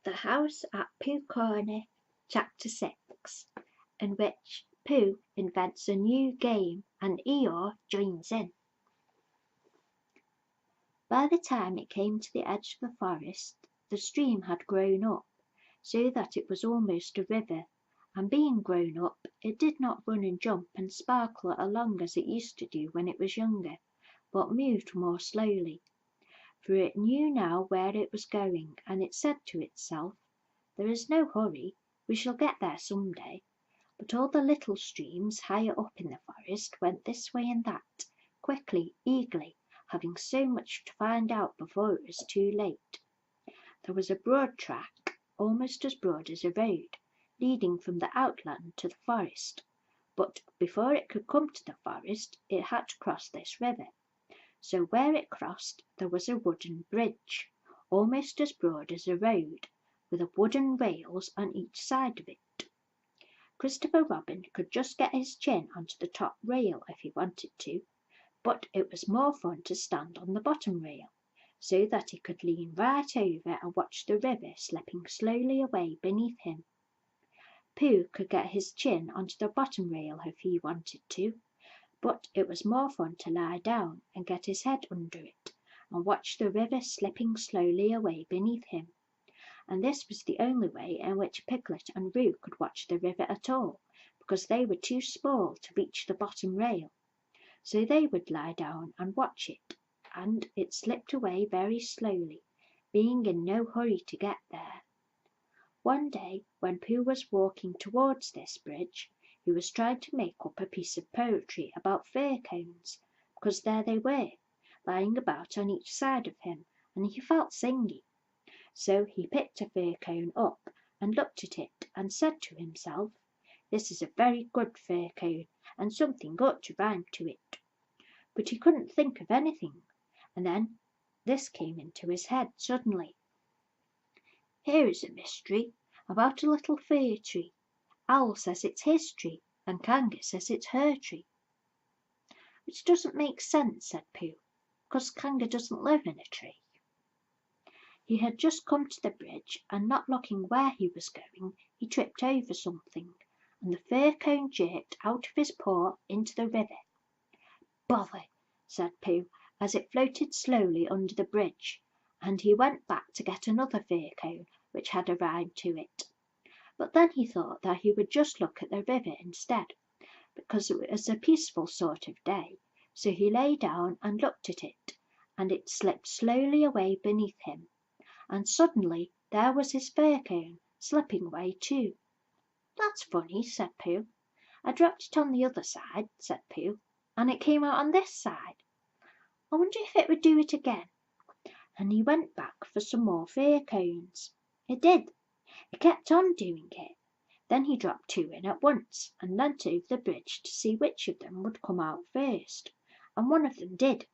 The House at Pooh Corner, Chapter 6, in which Pooh invents a new game and Eeyore joins in. By the time it came to the edge of the forest, the stream had grown up, so that it was almost a river, and being grown up, it did not run and jump and sparkle along as it used to do when it was younger, but moved more slowly. For it knew now where it was going, and it said to itself, "There is no hurry, we shall get there some day." But all the little streams higher up in the forest went this way and that, quickly, eagerly, having so much to find out before it was too late. There was a broad track, almost as broad as a road, leading from the outland to the forest, but before it could come to the forest it had to cross this river. So where it crossed there was a wooden bridge, almost as broad as a road, with wooden rails on each side of it. Christopher Robin could just get his chin onto the top rail if he wanted to, but it was more fun to stand on the bottom rail, so that he could lean right over and watch the river slipping slowly away beneath him. Pooh could get his chin onto the bottom rail if he wanted to, but it was more fun to lie down and get his head under it and watch the river slipping slowly away beneath him. And this was the only way in which Piglet and Roo could watch the river at all, because they were too small to reach the bottom rail. So they would lie down and watch it, and it slipped away very slowly, being in no hurry to get there. One day, when Pooh was walking towards this bridge, he was trying to make up a piece of poetry about fir cones, because there they were, lying about on each side of him, and he felt singing. So he picked a fir cone up and looked at it and said to himself, "This is a very good fir cone, and something ought to rhyme to it." But he couldn't think of anything, and then this came into his head suddenly. "Here is a mystery about a little fir tree. Owl says it's his tree, and Kanga says it's her tree." "Which doesn't make sense," said Pooh, "because Kanga doesn't live in a tree." He had just come to the bridge, and not looking where he was going, he tripped over something, and the fir cone jerked out of his paw into the river. "Bother!" said Pooh, as it floated slowly under the bridge, and he went back to get another fir cone which had a rhyme to it. But then he thought that he would just look at the river instead, because it was a peaceful sort of day, so he lay down and looked at it, and it slipped slowly away beneath him. And suddenly there was his fir cone slipping away too. "That's funny," said Pooh. "I dropped it on the other side," said Pooh, "and it came out on this side. I wonder if it would do it again." And he went back for some more fir cones. It did. It kept on doing it. Then he dropped two in at once and leant over the bridge to see which of them would come out first, and one of them did.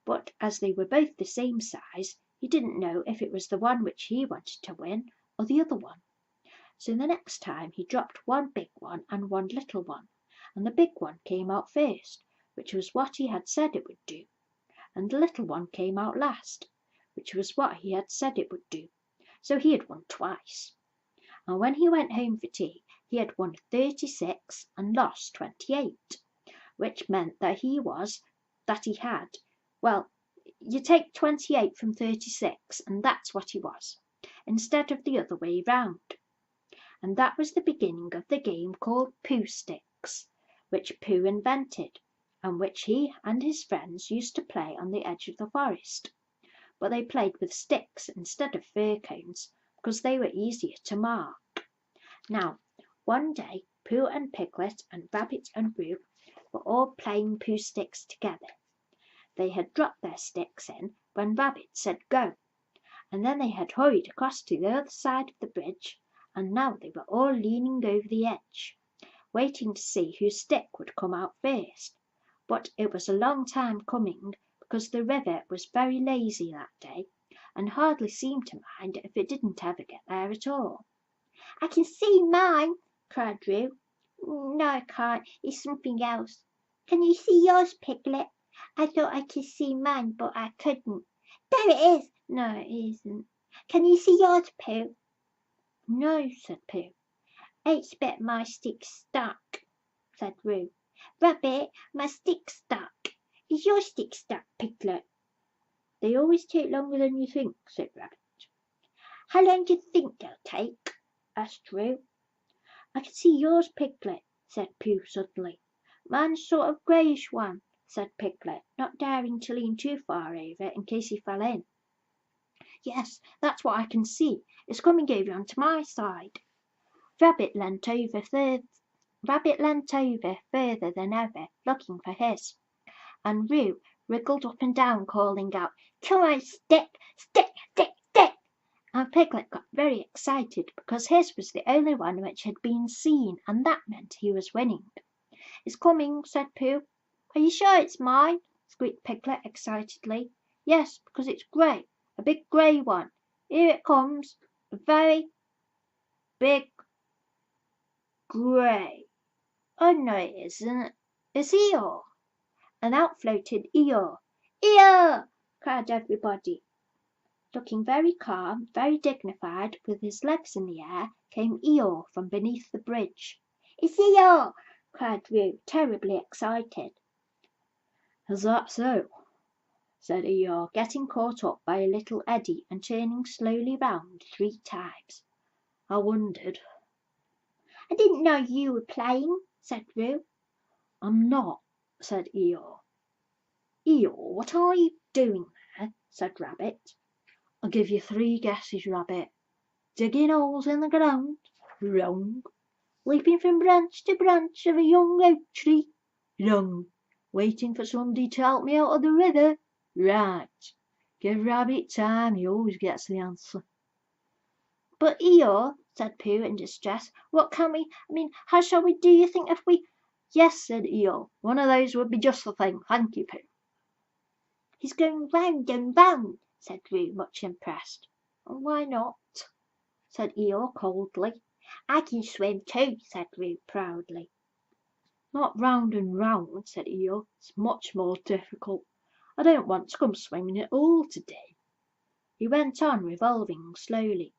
But as they were both the same size, he didn't know if it was the one which he wanted to win or the other one. So the next time he dropped one big one and one little one, and the big one came out first, which was what he had said it would do, and the little one came out last, which was what he had said it would do. So he had won twice. And when he went home for tea, he had won 36 and lost 28, which meant that he had, well, you take 28 from 36, and that's what he was, instead of the other way round. And that was the beginning of the game called Pooh Sticks, which Pooh invented, and which he and his friends used to play on the edge of the forest. But they played with sticks instead of fir cones, because they were easier to mark. Now, one day Pooh and Piglet and Rabbit and Roo were all playing Pooh Sticks together. They had dropped their sticks in when Rabbit said go, and then they had hurried across to the other side of the bridge, and now they were all leaning over the edge, waiting to see whose stick would come out first. But it was a long time coming, because the river was very lazy that day, and hardly seemed to mind if it didn't ever get there at all. "I can see mine," cried Roo. "No, I can't. It's something else." "Can you see yours, Piglet?" "I thought I could see mine, but I couldn't." "There it is." "No, it isn't." "Can you see yours, Pooh?" No, said Pooh. It's bit my stick stuck, said Roo. Rabbit, my stick's stuck. Is your stick stuck, Piglet? They always take longer than you think, said Rabbit. How long do you think they'll take? Asked Roo. I can see yours, Piglet, said Pooh suddenly. Mine's sort of greyish one, said Piglet, not daring to lean too far over in case he fell in. Yes, that's what I can see. It's coming over onto my side. Rabbit leant over further than ever, looking for his, and Roo wriggled up and down, calling out, "Come on, stick, stick, stick, stick!" And Piglet got very excited because his was the only one which had been seen, and that meant he was winning. "It's coming," said Pooh. "Are you sure it's mine?" squeaked Piglet excitedly. "Yes, because it's grey, a big grey one. Here it comes, a very big grey. Oh, no, it isn't. It's Eeyore." And out floated Eeyore. "Eeyore!" cried everybody. Looking very calm, very dignified, with his legs in the air, came Eeyore from beneath the bridge. "It's Eeyore!" cried Roo, terribly excited. "Is that so?" said Eeyore, getting caught up by a little eddy and turning slowly round 3 times. "I wondered." "I didn't know you were playing," said Roo. "I'm not," said Eeyore. "Eeyore, what are you doing there?" said Rabbit. "I'll give you 3 guesses, Rabbit. Digging holes in the ground. Wrong. Leaping from branch to branch of a young oak tree. Wrong. Waiting for somebody to help me out of the river. Right. Give Rabbit time, he always gets the answer." "But Eeyore," said Pooh in distress, "what can we, how shall we do you think if we—" "Yes," said Eeyore, "one of those would be just the thing. Thank you, Pooh." "He's going round and round," said Roo, much impressed. "Why not?" said Eeyore coldly. "I can swim too," said Roo proudly. "Not round and round," said Eeyore. "It's much more difficult. I don't want to come swimming at all today." He went on, revolving slowly.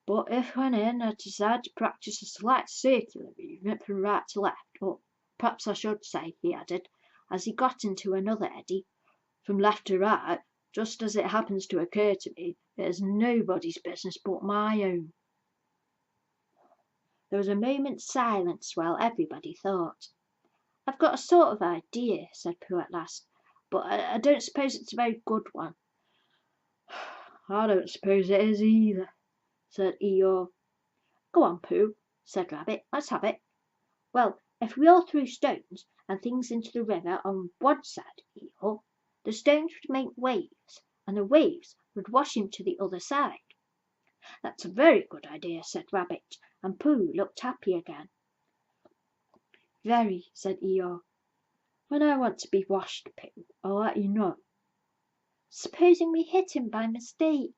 "But if when in I decide to practise a slight circular movement from right to left, or perhaps I should say," he added, as he got into another eddy, "from left to right, just as it happens to occur to me, it is nobody's business but my own." There was a moment's silence while everybody thought. "I've got a sort of idea," said Pooh at last, "but I don't suppose it's a very good one." "I don't suppose it is either," said Eeyore. "Go on, Pooh," said Rabbit. "Let's have it." "Well, if we all threw stones and things into the river on one side of Eeyore, the stones would make waves, and the waves would wash him to the other side." "That's a very good idea," said Rabbit, and Pooh looked happy again. "Very," said Eeyore. "When I want to be washed, Pooh, I'll let you know." "Supposing we hit him by mistake?"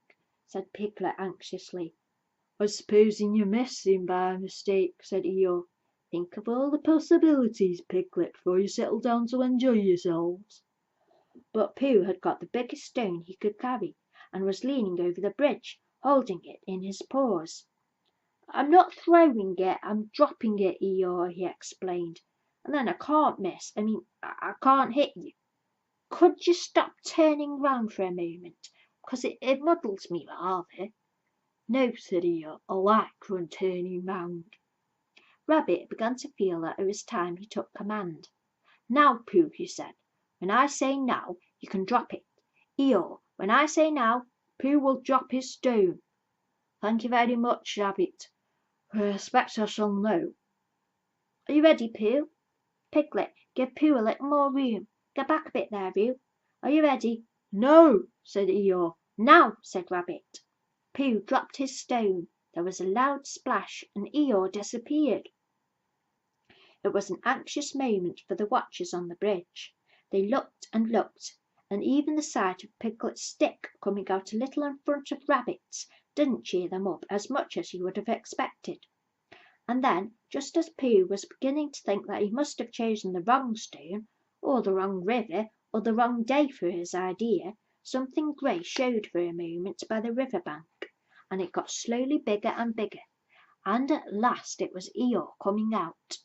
said Piglet anxiously. "I supposing you miss him by mistake," said Eeyore. "Think of all the possibilities, Piglet, before you settle down to enjoy yourselves." But Pooh had got the biggest stone he could carry, and was leaning over the bridge, holding it in his paws. "I'm not throwing it, I'm dropping it, Eeyore," he explained. "And then I can't miss. I can't hit you. Could you stop turning round for a moment, because it muddles me rather." "No," said Eeyore, "I like run turning round." Rabbit began to feel that it was time he took command. "Now, Pooh," he said, "when I say now, you can drop it. Eeyore, when I say now, Pooh will drop his stone." "Thank you very much, Rabbit. I expect I shall know." "Are you ready, Pooh?" Piglet, give Pooh a little more room. Get back a bit there, Roo. Are you ready?" "No," said Eeyore. "Now," said Rabbit. Pooh dropped his stone. There was a loud splash, and Eeyore disappeared. It was an anxious moment for the watchers on the bridge. They looked and looked, and even the sight of Piglet's stick coming out a little in front of Rabbit's didn't cheer them up as much as you would have expected. And then, just as Pooh was beginning to think that he must have chosen the wrong stone, or the wrong river, or the wrong day for his idea, something grey showed for a moment by the river bank, and it got slowly bigger and bigger, and at last it was Eeyore coming out.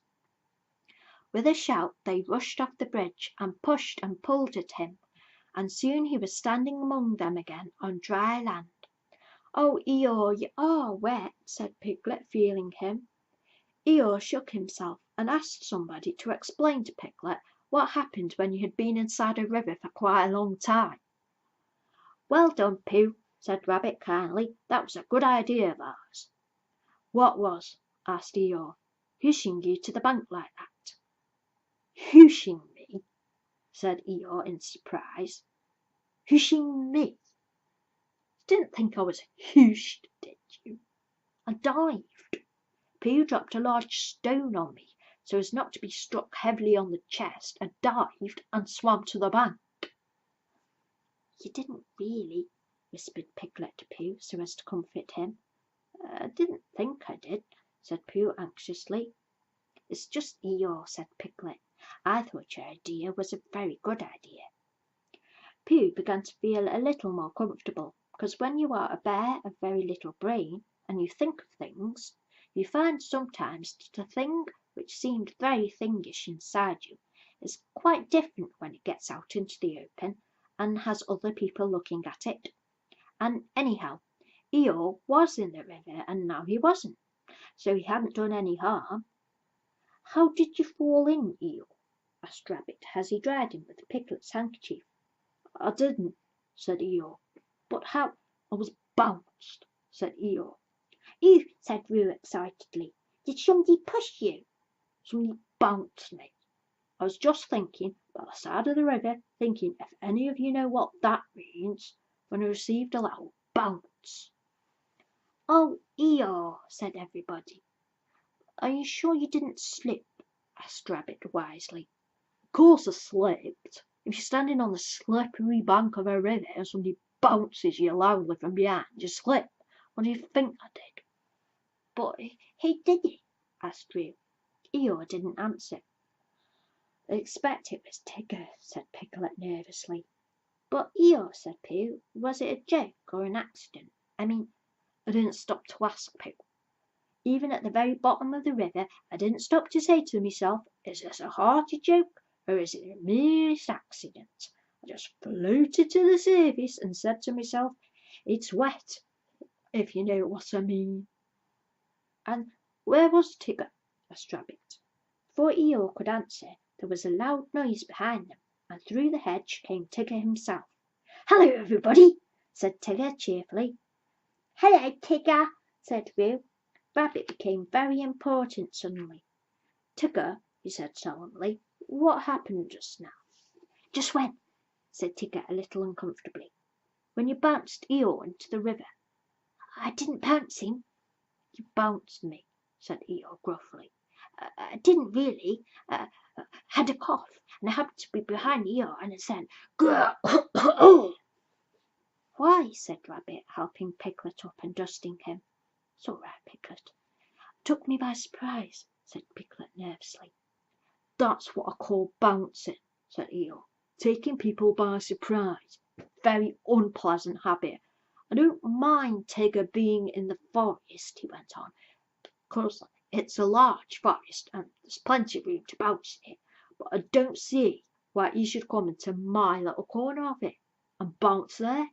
With a shout they rushed off the bridge and pushed and pulled at him, and soon he was standing among them again on dry land. "Oh, Eeyore, you are wet," said Piglet, feeling him. Eeyore shook himself and asked somebody to explain to Piglet what happened when you had been inside a river for quite a long time. "Well done, Pooh," said Rabbit kindly. "That was a good idea of ours." "What was?" asked Eeyore. "Hushing you to the bank like that." "Hushing me?" said Eeyore in surprise. "Hushing me? You didn't think I was hushed, did you? I dived. Pooh dropped a large stone on me so as not to be struck heavily on the chest. I dived and swam to the bank." "You didn't really," whispered Piglet to Pooh so as to comfort him. "I didn't think I did," said Pooh anxiously. "It's just Eeyore," said Piglet. "I thought your idea was a very good idea." Pooh began to feel a little more comfortable, because when you are a bear of very little brain, and you think of things, you find sometimes that a thing which seemed very thingish inside you is quite different when it gets out into the open and has other people looking at it. And anyhow, Eeyore was in the river and now he wasn't, so he hadn't done any harm. "How did you fall in, Eeyore?" asked Rabbit as he dried him with Piglet's handkerchief. "I didn't," said Eeyore. "But how—" "I was bounced," said Eeyore. "Ooh!" said Roo excitedly. "Did somebody push you?" "Somebody bounced me. I was just thinking by the side of the river, thinking if any of you know what that means, when I received a little bounce." "Oh, Eeyore!" said everybody. "Are you sure you didn't slip?" asked Rabbit wisely. "Of course I slipped. If you're standing on the slippery bank of a river and somebody bounces you loudly from behind, you slip. What do you think I did?" "But who did it?" asked Roo. Eeyore didn't answer. "I expect it was Tigger," said Piglet nervously. "But Eeyore," said Pooh, "was it a joke or an accident? I mean—" "I didn't stop to ask, Pooh. Even at the very bottom of the river I didn't stop to say to myself, is this a hearty joke or is it a merest accident? I just floated to the surface and said to myself, it's wet, if you know what I mean." "And where was Tigger?" asked Rabbit. Before Eeyore could answer, there was a loud noise behind them, and through the hedge came Tigger himself. "Hello, everybody!" said Tigger cheerfully. "Hello, Tigger!" said Roo. Rabbit became very important suddenly. "Tigger," he said solemnly, "what happened just now?" "Just when?" said Tigger a little uncomfortably. "When you bounced Eeyore into the river." "I didn't bounce him." "You bounced me," said Eeyore gruffly. "I didn't really. Had a cough, and I happened to be behind Eeyore, and I said, 'Grr!'" "Why?" said Rabbit, helping Piglet up and dusting him. "It's all right, Piglet." "Took me by surprise," said Piglet nervously. "That's what I call bouncing," said Eeyore. "Taking people by surprise. Very unpleasant habit. I don't mind Tigger being in the forest," he went on, "because it's a large forest and there's plenty of room to bounce in it, but I don't see why he should come into my little corner of it and bounce there.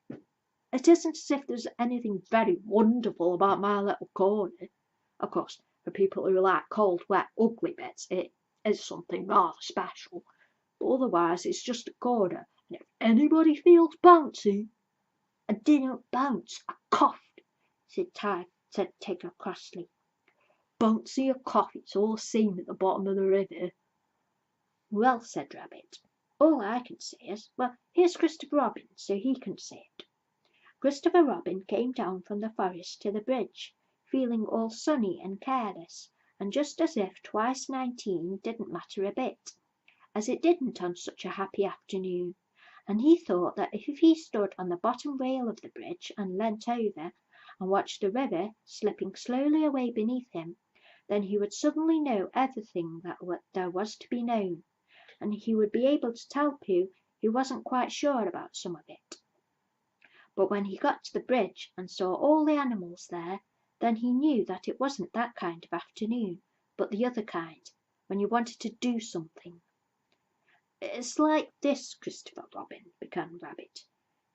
It isn't as if there's anything very wonderful about my little corner. Of course, for people who like cold, wet, ugly bits, it is something rather special, but otherwise it's just a corner, and if anybody feels bouncy—" "I didn't bounce, I coughed," said Tigger crossly. "Bouncy or cough, it's all the same at the bottom of the river." "Well," said Rabbit, "all I can say is, well, here's Christopher Robin, so he can say it." Christopher Robin came down from the forest to the bridge, feeling all sunny and careless, and just as if twice 19 didn't matter a bit, as it didn't on such a happy afternoon, and he thought that if he stood on the bottom rail of the bridge and leant over and watched the river slipping slowly away beneath him, then he would suddenly know everything that there was to be known, and he would be able to tell Pooh he wasn't quite sure about some of it. But when he got to the bridge and saw all the animals there, Then he knew that it wasn't that kind of afternoon, but the other kind, when you wanted to do something. "It's like this, Christopher Robin," began Rabbit.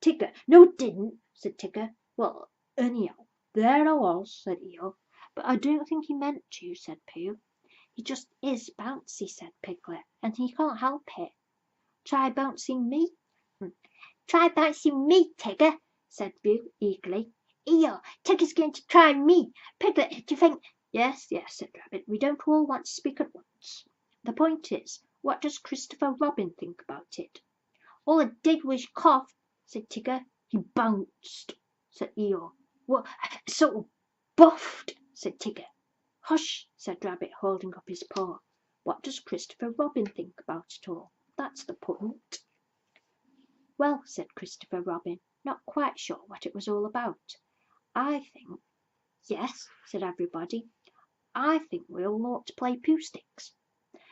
"Tigger—" "No, it didn't," said Tigger. "Well, anyhow, there I was," said Eeyore. "But I don't think he meant to," said Pooh. "He just is bouncy," said Piglet, "and he can't help it. Try bouncing me." "Try bouncing me, Tigger," said Pooh eagerly. "Eeyore, Tigger's going to try me. Piglet, do you think—" "Yes, yes," said Rabbit. "We don't all want to speak at once. The point is, what does Christopher Robin think about it?" "All I did was cough," said Tigger. "He bounced," said Eeyore. "What, sort of buffed," said Tigger. "Hush," said Rabbit, holding up his paw. "What does Christopher Robin think about it all? That's the point." "Well," said Christopher Robin, not quite sure what it was all about, "I think—" "Yes," said everybody, "I think we all ought to play Pooh Sticks."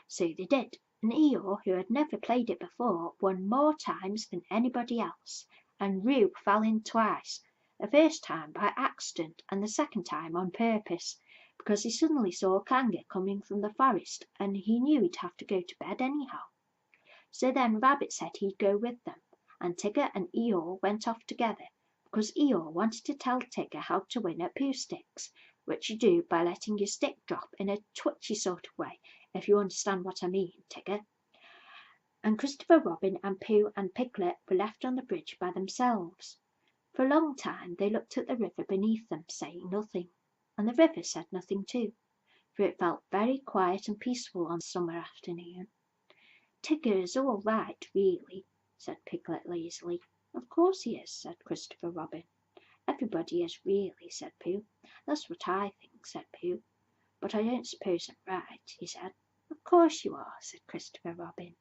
So they did, and Eeyore, who had never played it before, won more times than anybody else, and Roo fell in twice, the first time by accident and the second time on purpose, because he suddenly saw Clango coming from the forest, and he knew he'd have to go to bed anyhow. So then Rabbit said he'd go with them, and Tigger and Eeyore went off together, because Eeyore wanted to tell Tigger how to win at Pooh Sticks, which you do by letting your stick drop in a twitchy sort of way, if you understand what I mean, Tigger. And Christopher Robin and Pooh and Piglet were left on the bridge by themselves. For a long time they looked at the river beneath them, saying nothing, and the river said nothing too, for it felt very quiet and peaceful on a summer afternoon. "Tigger is all right, really," said Piglet lazily. "Of course he is," said Christopher Robin. "Everybody is, really," said Pooh. "That's what I think," said Pooh. "But I don't suppose I'm right," he said. "Of course you are," said Christopher Robin.